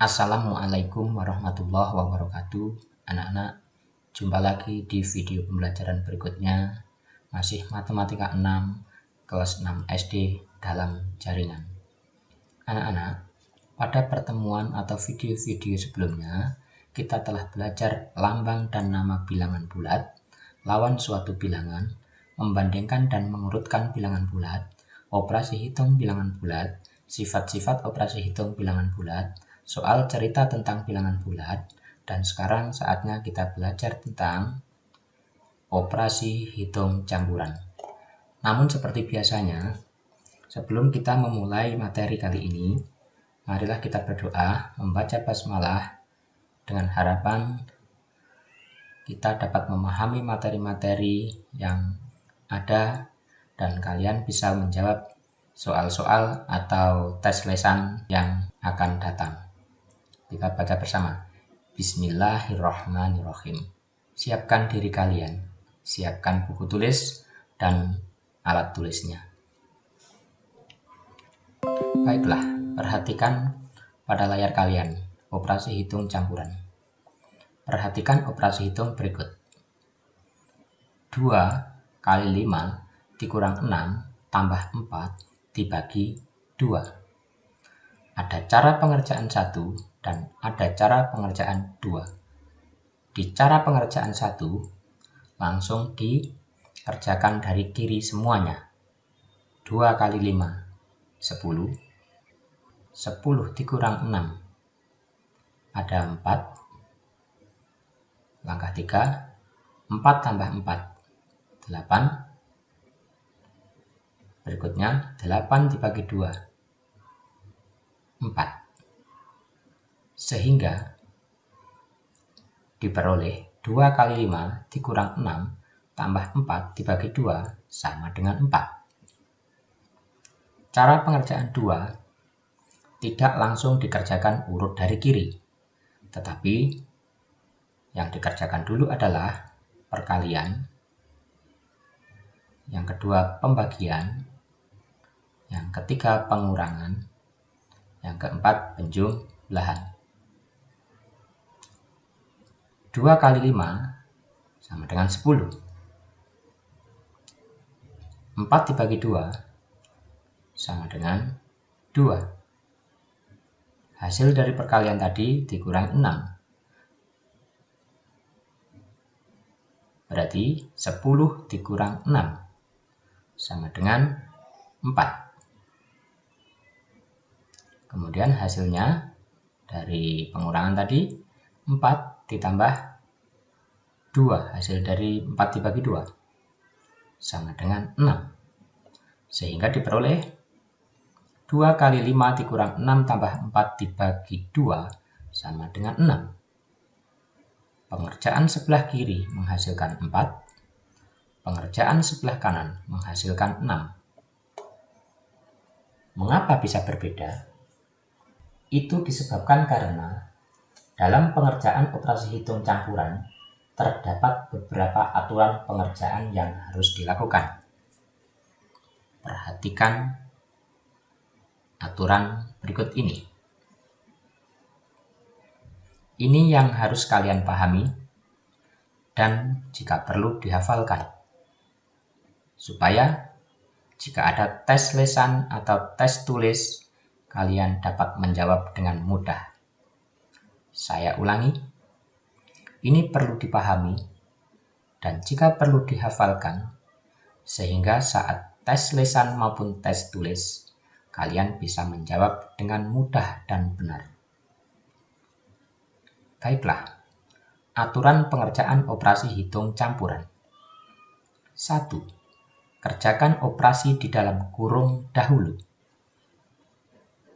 Assalamualaikum warahmatullahi wabarakatuh. Anak-anak, jumpa lagi di video pembelajaran berikutnya. Masih matematika 6 kelas 6 SD dalam jaringan. Anak-anak, pada pertemuan atau video-video sebelumnya, kita telah belajar lambang dan nama bilangan bulat, lawan suatu bilangan, membandingkan dan mengurutkan bilangan bulat, operasi hitung bilangan bulat, sifat-sifat operasi hitung bilangan bulat, soal cerita tentang bilangan bulat, dan sekarang saatnya kita belajar tentang operasi hitung campuran. Namun seperti biasanya, sebelum kita memulai materi kali ini, marilah kita berdoa, membaca basmalah, dengan harapan kita dapat memahami materi-materi yang ada dan kalian bisa menjawab soal-soal atau tes lesan yang akan datang. Kita baca bersama. Bismillahirrahmanirrahim. Siapkan diri kalian, siapkan buku tulis dan alat tulisnya. Baiklah, perhatikan pada layar kalian operasi hitung campuran. Perhatikan operasi hitung berikut. 2 kali 5 dikurang 6 tambah 4 dibagi 2. Ada cara pengerjaan 1 dan ada cara pengerjaan 2. Di cara pengerjaan 1 langsung dikerjakan dari kiri semuanya. 2 kali 5 10. 10 dikurang 6 ada 4. Langkah 3, 4 tambah 4 8. Berikutnya 8 dibagi 2 4. Sehingga diperoleh 2 kali 5 dikurang 6 tambah 4 dibagi 2 sama dengan 4. Cara pengerjaan 2 tidak langsung dikerjakan urut dari kiri, tetapi yang dikerjakan dulu adalah perkalian, yang kedua pembagian, yang ketiga pengurangan, yang keempat penjumlahan. 2 kali 5 sama dengan 10. 4 dibagi 2 sama dengan 2. Hasil dari perkalian tadi dikurang 6. Berarti 10 dikurang 6 sama dengan 4. Kemudian hasilnya dari pengurangan tadi 4 ditambah 2. Hasil dari 4 dibagi 2 sama dengan 6. Sehingga diperoleh 2 kali 5 dikurang 6 tambah 4 dibagi 2 sama dengan 6. Pengerjaan sebelah kiri menghasilkan 4. Pengerjaan sebelah kanan menghasilkan 6. Mengapa bisa berbeda? Itu disebabkan karena dalam pengerjaan operasi hitung campuran terdapat beberapa aturan pengerjaan yang harus dilakukan. Perhatikan aturan berikut ini. Ini yang harus kalian pahami dan jika perlu dihafalkan, supaya jika ada tes lesan atau tes tulis, kalian dapat menjawab dengan mudah. Saya ulangi, ini perlu dipahami dan jika perlu dihafalkan, sehingga saat tes lesan maupun tes tulis, kalian bisa menjawab dengan mudah dan benar. Baiklah, aturan pengerjaan operasi hitung campuran. 1. Kerjakan operasi di dalam kurung dahulu.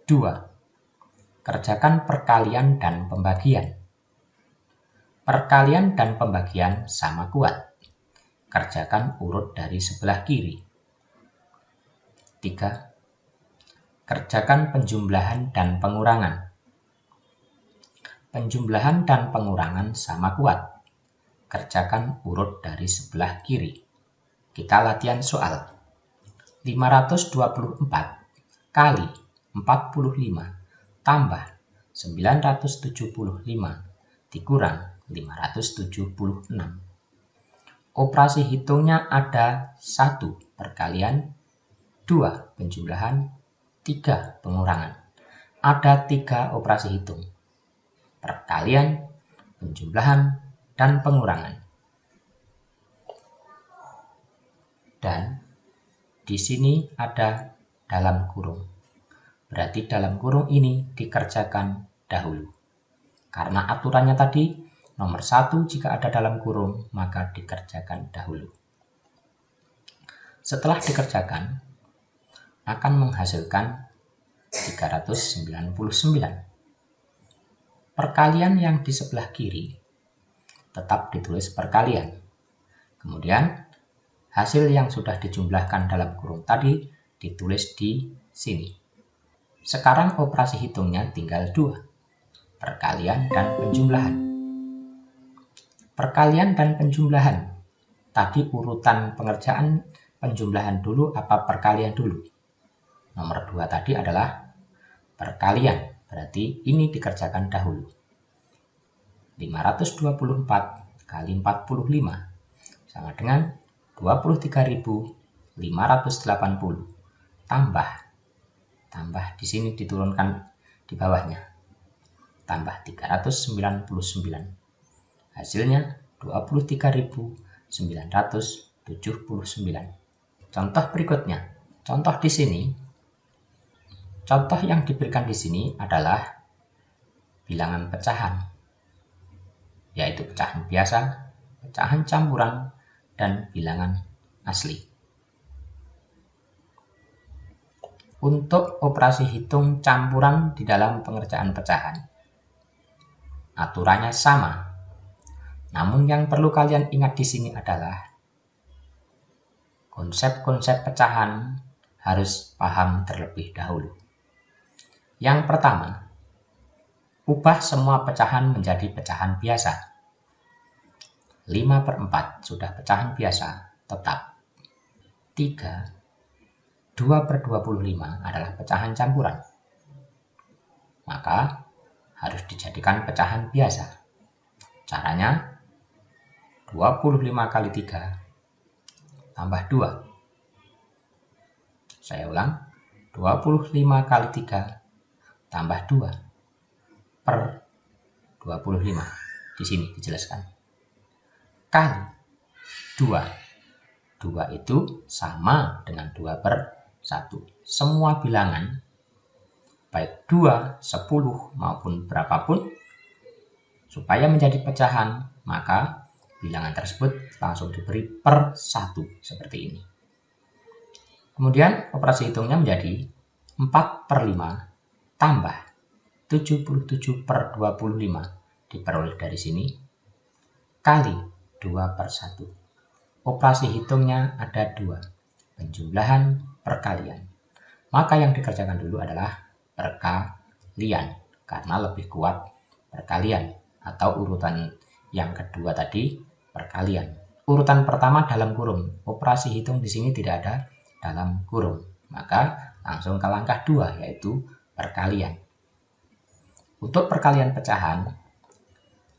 2. Kerjakan perkalian dan pembagian. Perkalian dan pembagian sama kuat. Kerjakan urut dari sebelah kiri. 3. Kerjakan penjumlahan dan pengurangan. Penjumlahan dan pengurangan sama kuat. Kerjakan urut dari sebelah kiri. Kita latihan soal. 524 kali 45 tambah 975 dikurang 576. Operasi hitungnya ada 1 perkalian, 2 penjumlahan, 3 pengurangan. Ada 3 operasi hitung: perkalian, penjumlahan, dan pengurangan. Dan di sini ada dalam kurung. Berarti dalam kurung ini dikerjakan dahulu. Karena aturannya tadi, nomor 1 jika ada dalam kurung, maka dikerjakan dahulu. Setelah dikerjakan, akan menghasilkan 399. Perkalian yang di sebelah kiri tetap ditulis perkalian. Kemudian, hasil yang sudah dijumlahkan dalam kurung tadi ditulis di sini. Sekarang operasi hitungnya tinggal 2, perkalian dan penjumlahan. Perkalian dan penjumlahan. Tadi urutan pengerjaan penjumlahan dulu apa perkalian dulu? Nomor 2 tadi adalah perkalian, berarti ini dikerjakan dahulu. 524 kali 45 sama dengan 23.580 tambah di sini diturunkan di bawahnya, tambah 399, hasilnya 23.979. Contoh berikutnya, contoh di sini, contoh yang diberikan di sini adalah bilangan pecahan, yaitu pecahan biasa, pecahan campuran, dan bilangan asli. Untuk operasi hitung campuran di dalam pengerjaan pecahan, aturannya sama. Namun yang perlu kalian ingat di sini adalah konsep-konsep pecahan harus paham terlebih dahulu. Yang pertama, ubah semua pecahan menjadi pecahan biasa. 5/4 sudah pecahan biasa, tetap. 2/25 adalah pecahan campuran. Maka harus dijadikan pecahan biasa. Caranya 25 kali 3 tambah 2. Saya ulang, 25 kali 3 tambah 2 per 25. Di sini dijelaskan. Kali 2. 2 itu sama dengan 2/1. Semua bilangan, baik 2, 10, maupun berapapun, supaya menjadi pecahan, maka bilangan tersebut langsung diberi per 1, seperti ini. Kemudian operasi hitungnya menjadi 4/5 tambah 77/25 diperoleh dari sini, kali 2/1. Operasi hitungnya ada 2, penjumlahan, perkalian. Maka yang dikerjakan dulu adalah perkalian, karena lebih kuat perkalian, atau urutan yang kedua tadi perkalian. Urutan pertama dalam kurung, operasi hitung di sini tidak ada dalam kurung, maka langsung ke langkah 2, yaitu perkalian. Untuk perkalian pecahan,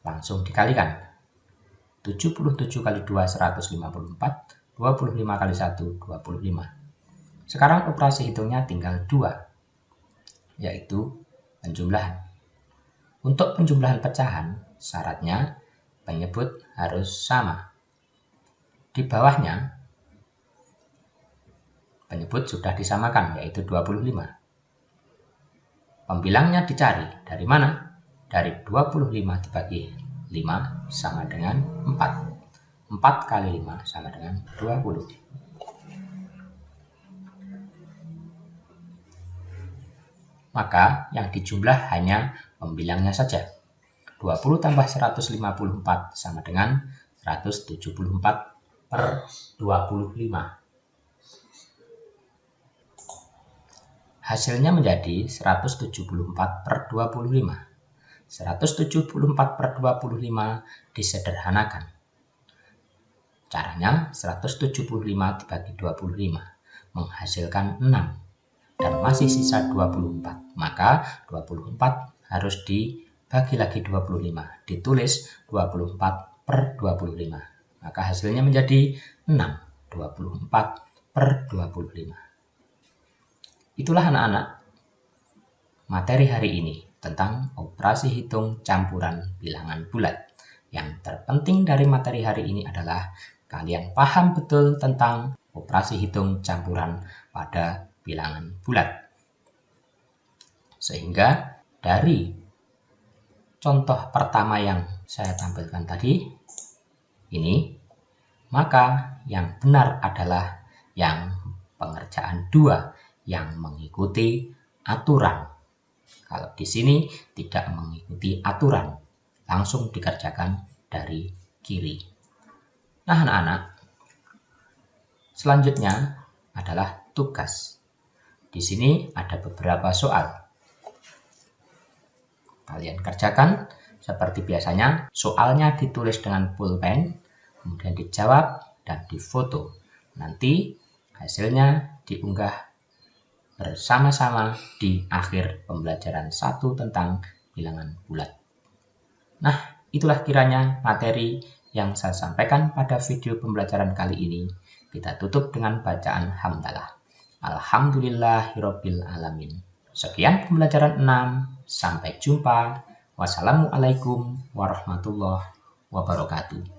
langsung dikalikan. 77 kali 2, 154, 25 kali 1, 25. Sekarang operasi hitungnya tinggal 2, yaitu penjumlahan. Untuk penjumlahan pecahan, syaratnya penyebut harus sama. Di bawahnya, penyebut sudah disamakan, yaitu 25. Pembilangnya dicari dari mana? Dari 25 dibagi 5 sama dengan 4. 4 kali 5 sama dengan 20. Maka yang dijumlah hanya pembilangnya saja. 20 tambah 154 sama dengan 174/25. Hasilnya menjadi 174/25. 174/25 disederhanakan. Caranya 175 dibagi 25 menghasilkan 6 dan masih sisa 24. Maka 24 harus dibagi lagi 25, ditulis 24/25. Maka hasilnya menjadi 6, 24/25. Itulah anak-anak materi hari ini tentang operasi hitung campuran bilangan bulat. Yang terpenting dari materi hari ini adalah kalian paham betul tentang operasi hitung campuran pada bilangan bulat. Sehingga dari contoh pertama yang saya tampilkan tadi ini, maka yang benar adalah yang pengerjaan 2 yang mengikuti aturan. Kalau di sini tidak mengikuti aturan, langsung dikerjakan dari kiri. Nah, anak-anak, selanjutnya adalah tugas. Di sini ada beberapa soal. Kalian kerjakan seperti biasanya, soalnya ditulis dengan pulpen, kemudian dijawab dan difoto. Nanti hasilnya diunggah bersama-sama di akhir pembelajaran 1 tentang bilangan bulat. Nah, itulah kiranya materi yang saya sampaikan pada video pembelajaran kali ini. Kita tutup dengan bacaan hamdalah. Alhamdulillahirabbil alamin. Sekian pembelajaran 6. Sampai jumpa. Wassalamualaikum warahmatullahi wabarakatuh.